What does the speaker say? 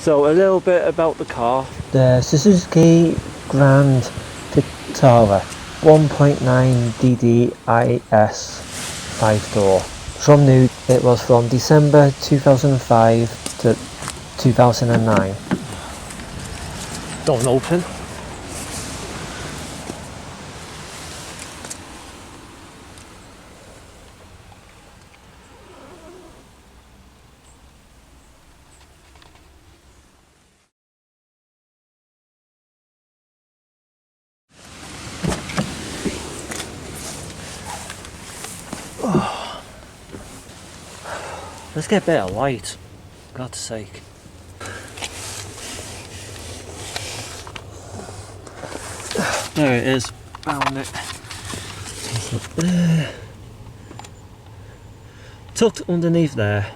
So a little bit about the car. The Suzuki Grand Vitara 1.9 DDIS 5-door. From new, it was from December 2005 to 2009. Don't open. Oh. Let's get a bit of light, for God's sake. There it is, found it. Tucked underneath there